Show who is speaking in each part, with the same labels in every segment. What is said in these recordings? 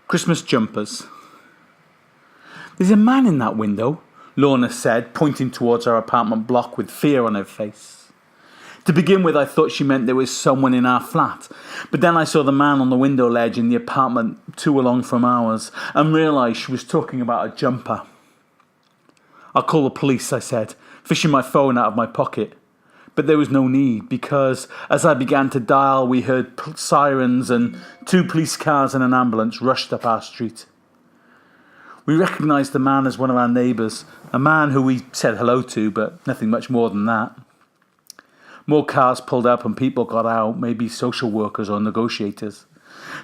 Speaker 1: Christmas jumpers. There's a man in that window, Lorna said, pointing towards our apartment block with fear on her face. To begin with, I thought she meant there was someone in our flat, but then I saw the man on the window ledge in the apartment 2 along from ours, and realised she was talking about a jumper. "I'll call the police," I said, fishing my phone out of my pocket. But there was no need, because as I began to dial, we heard sirens and 2 police cars and an ambulance rushed up our street. We recognised the man as one of our neighbours, a man who we said hello to, but nothing much more than that. More cars pulled up and people got out, maybe social workers or negotiators.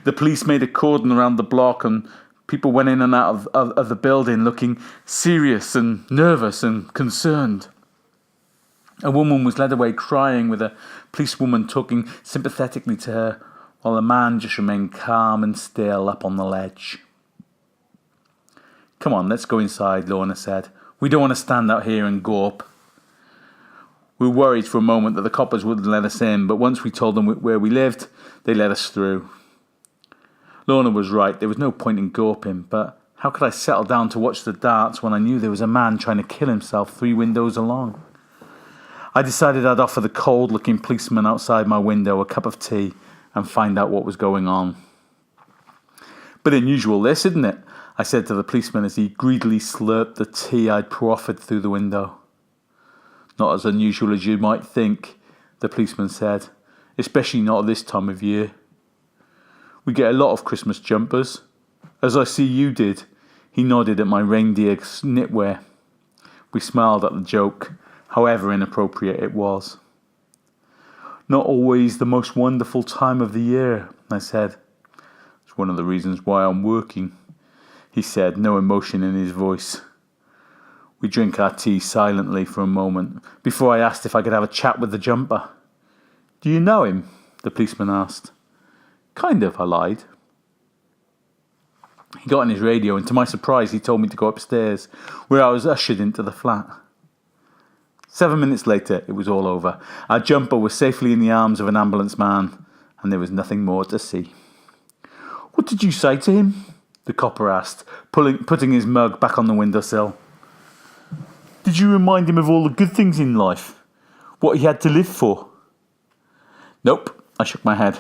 Speaker 1: The police made a cordon around the block and people went in and out of the building looking serious and nervous and concerned. A woman was led away crying, with a policewoman talking sympathetically to her, while the man just remained calm and still up on the ledge. "Come on, let's go inside," Lorna said. "We don't want to stand out here and gawp." We were worried for a moment that the coppers wouldn't let us in, but once we told them where we lived, they let us through. Lorna was right, there was no point in gawping, but how could I settle down to watch the darts when I knew there was a man trying to kill himself 3 windows along? I decided I'd offer the cold-looking policeman outside my window a cup of tea and find out what was going on. "Bit unusual this, isn't it?" I said to the policeman as he greedily slurped the tea I'd proffered through the window. "Not as unusual as you might think," the policeman said, "especially not at this time of year. We get a lot of Christmas jumpers, as I see you did." He nodded at my reindeer knitwear. We smiled at the joke, however inappropriate it was. "Not always the most wonderful time of the year," I said. "It's one of the reasons why I'm working," he said, no emotion in his voice. We drank our tea silently for a moment, before I asked if I could have a chat with the jumper. "Do you know him?" the policeman asked. "Kind of," I lied. He got on his radio, and to my surprise he told me to go upstairs, where I was ushered into the flat. 7 minutes later, it was all over. Our jumper was safely in the arms of an ambulance man, and there was nothing more to see. "What did you say to him?" the copper asked, putting his mug back on the windowsill. "Did you remind him of all the good things in life? What he had to live for?" "Nope," I shook my head.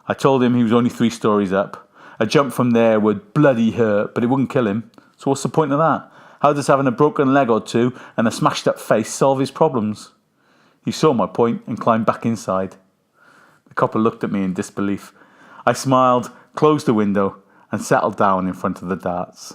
Speaker 1: I told him he was only 3 stories up. A jump from there would bloody hurt, but it wouldn't kill him. So what's the point of that? How does having a broken leg or 2 and a smashed up face solve his problems? He saw my point and climbed back inside. The copper looked at me in disbelief. I smiled, closed the window, and settled down in front of the darts.